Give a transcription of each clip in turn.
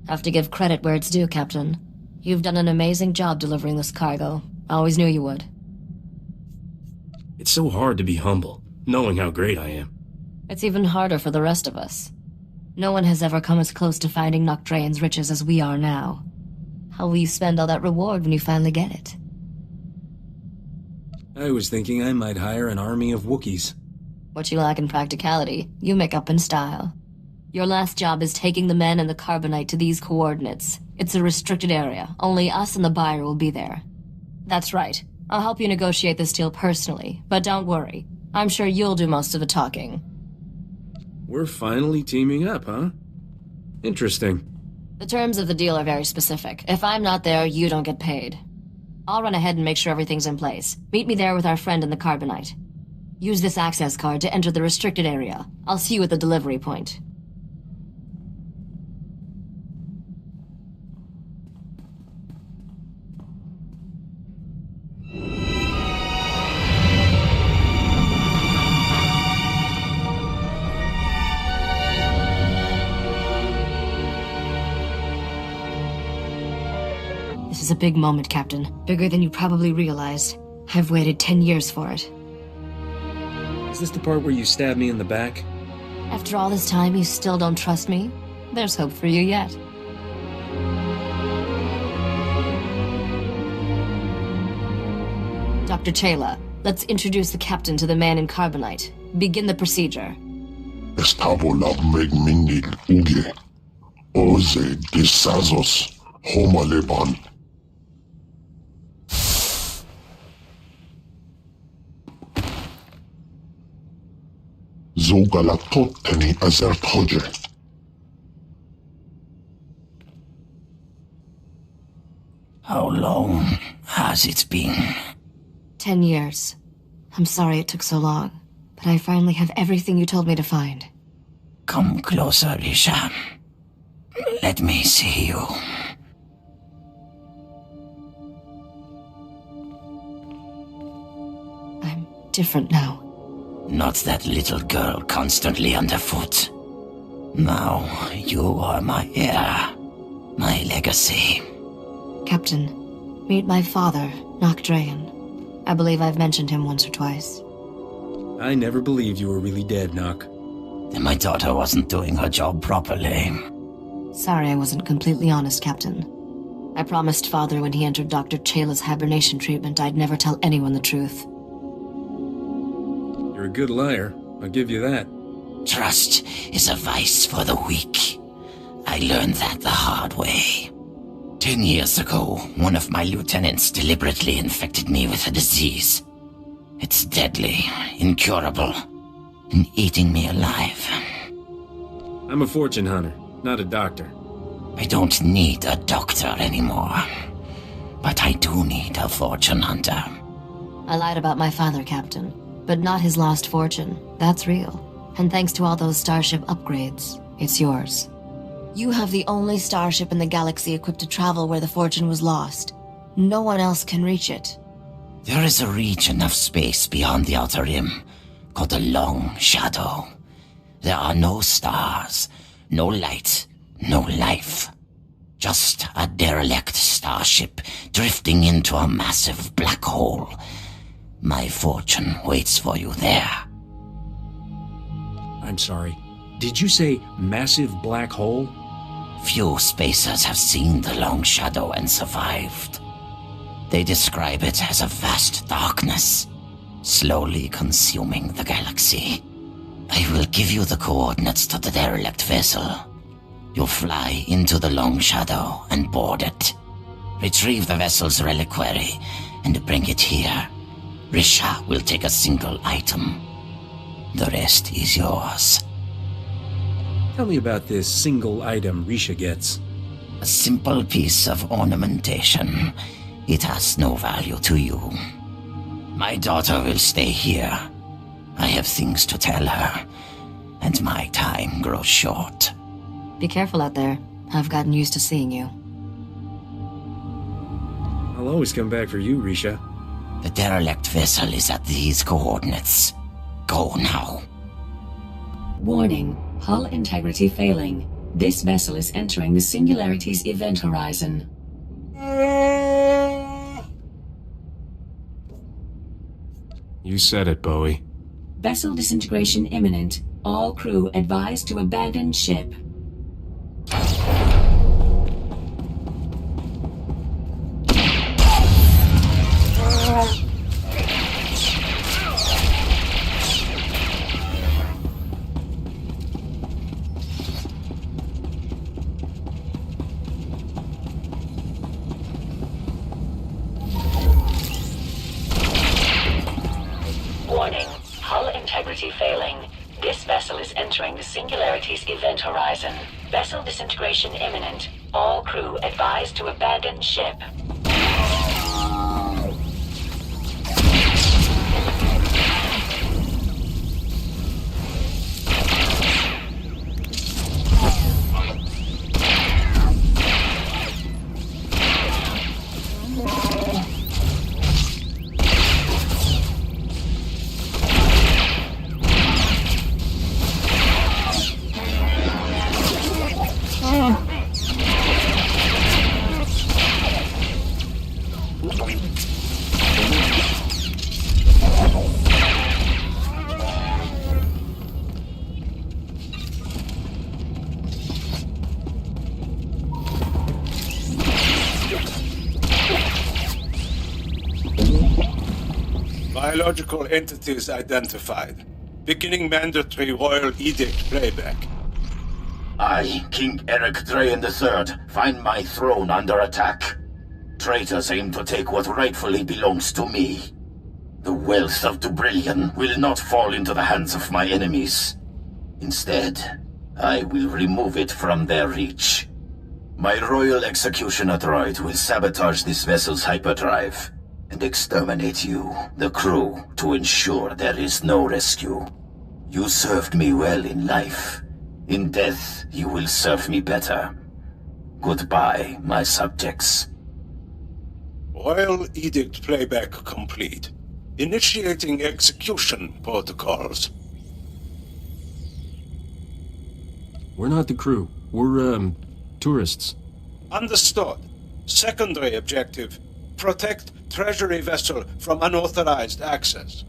Have to give credit where it's due, Captain. You've done an amazing job delivering this cargo. I always knew you would. It's so hard to be humble, knowing how great I am. It's even harder for the rest of us. No one has ever come as close to finding Nocdrayan's riches as we are now. How will you spend all that reward when you finally get it? I was thinking I might hire an army of Wookiees. What you lack in practicality, you make up in style. Your last job is taking the men and the carbonite to these coordinates. It's a restricted area. Only us and the buyer will be there. That's right. I'll help you negotiate this deal personally, but don't worry. I'm sure you'll do most of the talking. We're finally teaming up, huh? Interesting. The terms of the deal are very specific. If I'm not there, you don't get paid. I'll run ahead and make sure everything's in place. Meet me there with our friend in the carbonite. Use this access card to enter the restricted area. I'll see you at the delivery point. This is a big moment, Captain. Bigger than you probably realized. I've waited 10 years for it. Is this the part where you stab me in the back? After all this time, you still don't trust me? There's hope for you yet. Dr. Chayla, let's introduce the captain to the man in carbonite. Begin the procedure. Estabola megminil uge. Oze disazos homaleban. Zogalatot teni azert hoje. How long has it been? 10 years. I'm sorry it took so long, but I finally have everything you told me to find. Come closer, Risha. Let me see you. I'm different now. Not that little girl constantly underfoot. Now you are my heir, my legacy. Captain, meet my father, Nocdrayan. I believe I've mentioned him once or twice. I never believed you were really dead, Nock. Then my daughter wasn't doing her job properly. Sorry I wasn't completely honest, Captain. I promised Father when he entered Dr. Chayla's hibernation treatment I'd never tell anyone the truth. You're a good liar, I'll give you that. Trust is a vice for the weak. I learned that the hard way. 10 years ago, one of my lieutenants deliberately infected me with a disease. It's deadly, incurable, and eating me alive. I'm a fortune hunter, not a doctor. I don't need a doctor anymore. But I do need a fortune hunter. I lied about my father, Captain, but not his lost fortune. That's real. And thanks to all those starship upgrades, it's yours. You have the only starship in the galaxy equipped to travel where the fortune was lost. No one else can reach it. There is a region of space beyond the Outer Rim, called the Long Shadow. There are no stars, no light, no life. Just a derelict starship drifting into a massive black hole. My fortune waits for you there. I'm sorry. Did you say massive black hole? Few spacers have seen the Long Shadow and survived. They describe it as a vast darkness, slowly consuming the galaxy. I will give you the coordinates to the derelict vessel. You'll fly into the Long Shadow and board it. Retrieve the vessel's reliquary and bring it here. Risha will take a single item. The rest is yours. Tell me about this single item Risha gets. A simple piece of ornamentation. It has no value to you. My daughter will stay here. I have things to tell her, and my time grows short. Be careful out there. I've gotten used to seeing you. I'll always come back for you, Risha. The derelict vessel is at these coordinates. Go now. Warning, hull integrity failing. This vessel is entering the Singularity's event horizon. You said it, Bowie. Vessel disintegration imminent. All crew advised to abandon ship. Warning. Hull integrity failing. This vessel is entering the Singularity's event horizon. Vessel disintegration imminent. All crew advised to abandon ship. Biological entities identified. Beginning mandatory royal edict playback. I, King Eric Draen III, find my throne under attack. Traitors aim to take what rightfully belongs to me. The wealth of Dubrillion will not fall into the hands of my enemies. Instead, I will remove it from their reach. My royal executioner droid will sabotage this vessel's hyperdrive and exterminate you, the crew, to ensure there is no rescue. You served me well in life. In death, you will serve me better. Goodbye, my subjects. Royal edict playback complete. Initiating execution protocols. We're not the crew. We're, tourists. Understood. Secondary objective. Protect treasury vessel from unauthorized access.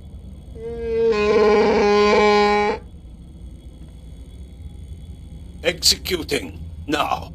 Executing now.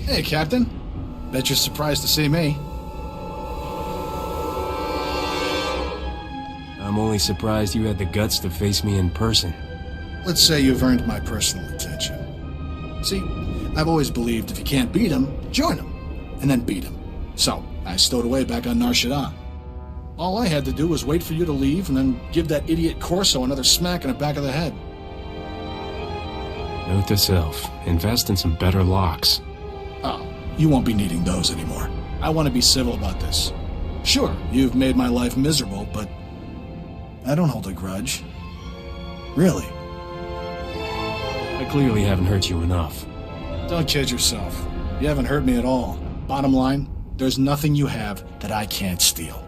Hey, Captain. Bet you're surprised to see me. I'm only surprised you had the guts to face me in person. Let's say you've earned my personal attention. See, I've always believed if you can't beat him, join him, and then beat him. So, I stowed away back on Nar Shaddaa. All I had to do was wait for you to leave and then give that idiot Corso another smack in the back of the head. Note to self, invest in some better locks. Oh, you won't be needing those anymore. I want to be civil about this. Sure, you've made my life miserable, but I don't hold a grudge. Really. I clearly haven't hurt you enough. Don't kid yourself. You haven't hurt me at all. Bottom line, there's nothing you have that I can't steal.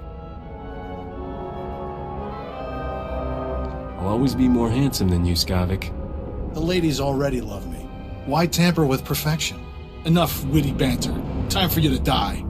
I'll always be more handsome than you, Skavak. The ladies already love me. Why tamper with perfection? Enough witty banter. Time for you to die.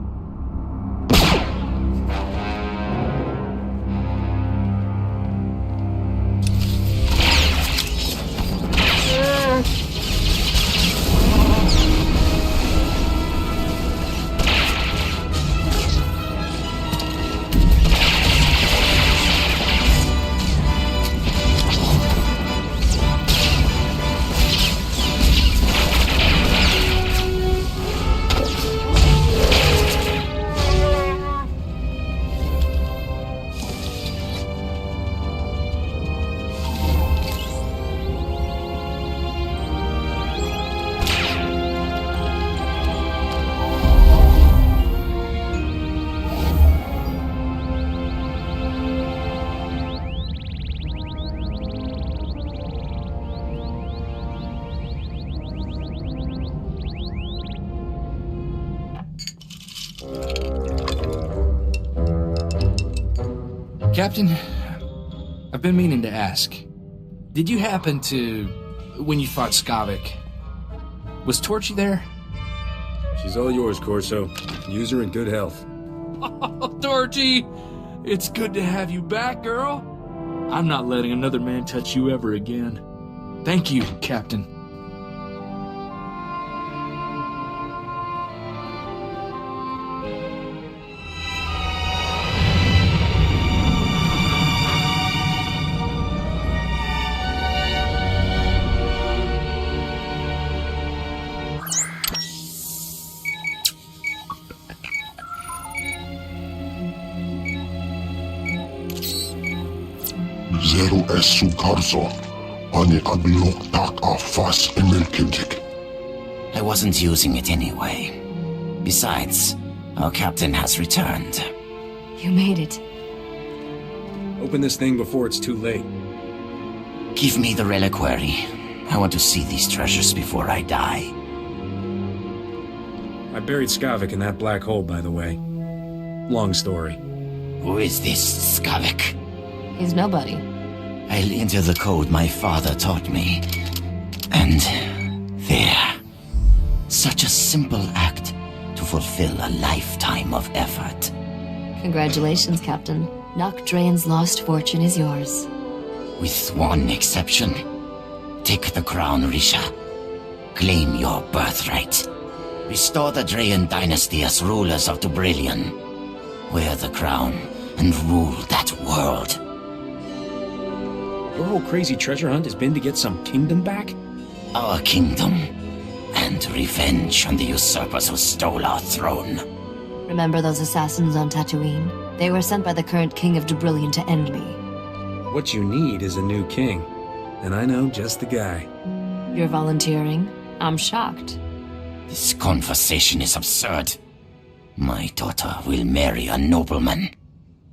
Captain, I've been meaning to ask. Did you happen to... when you fought Skavak, was Torchy there? She's all yours, Corso. Use her in good health. Oh, Torchy! It's good to have you back, girl. I'm not letting another man touch you ever again. Thank you, Captain. Zero esu karzo. Ani aglok tak a fas emelkintik. I wasn't using it anyway. Besides, our captain has returned. You made it. Open this thing before it's too late. Give me the reliquary. I want to see these treasures before I die. I buried Skavak in that black hole, by the way. Long story. Who is this Skavak? He's nobody. I'll enter the code my father taught me. And there. Such a simple act to fulfill a lifetime of effort. Congratulations, Captain. Nock Draen's lost fortune is yours. With one exception. Take the crown, Risha. Claim your birthright. Restore the Draen dynasty as rulers of Dubrillion. Wear the crown and rule that world. Your whole crazy treasure hunt has been to get some kingdom back? Our kingdom. And revenge on the usurpers who stole our throne. Remember those assassins on Tatooine? They were sent by the current king of Dubrillion to end me. What you need is a new king. And I know just the guy. You're volunteering? I'm shocked. This conversation is absurd. My daughter will marry a nobleman.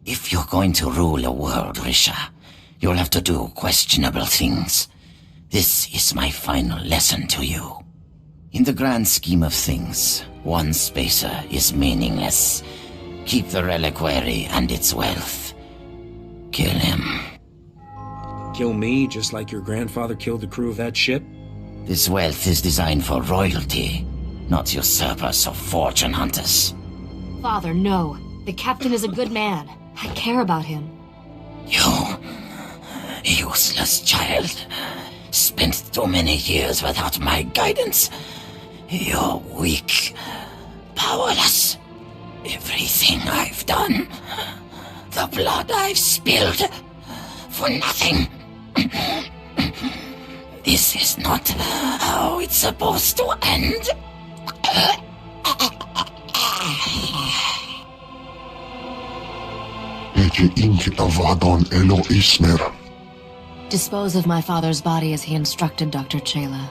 If you're going to rule a world, Risha, you'll have to do questionable things. This is my final lesson to you. In the grand scheme of things, one spacer is meaningless. Keep the reliquary and its wealth. Kill him. Kill me just like your grandfather killed the crew of that ship? This wealth is designed for royalty, not usurpers or fortune hunters. Father, no. The captain is a good man. I care about him. You, useless child, spent too many years without my guidance. You're weak, powerless. Everything I've done, the blood I've spilled, for nothing. This is not how it's supposed to end. Dispose of my father's body as he instructed, Dr. Chayla.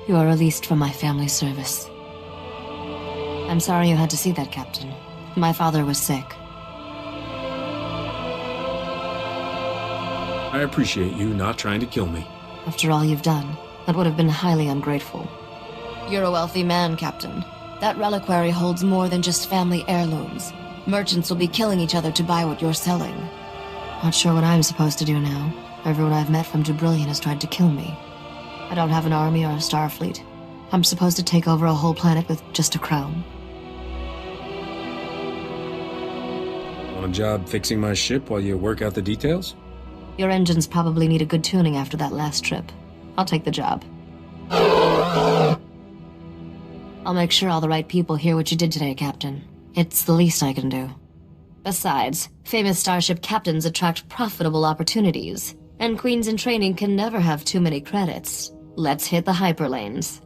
You are released from my family service. I'm sorry you had to see that, Captain. My father was sick. I appreciate you not trying to kill me. After all you've done, that would have been highly ungrateful. You're a wealthy man, Captain. That reliquary holds more than just family heirlooms. Merchants will be killing each other to buy what you're selling. Not sure what I'm supposed to do now. Everyone I've met from Dubrillion has tried to kill me. I don't have an army or a star fleet. I'm supposed to take over a whole planet with just a crown. Want a job fixing my ship while you work out the details? Your engines probably need a good tuning after that last trip. I'll take the job. I'll make sure all the right people hear what you did today, Captain. It's the least I can do. Besides, famous starship captains attract profitable opportunities, and queens in training can never have too many credits. Let's hit the hyperlanes.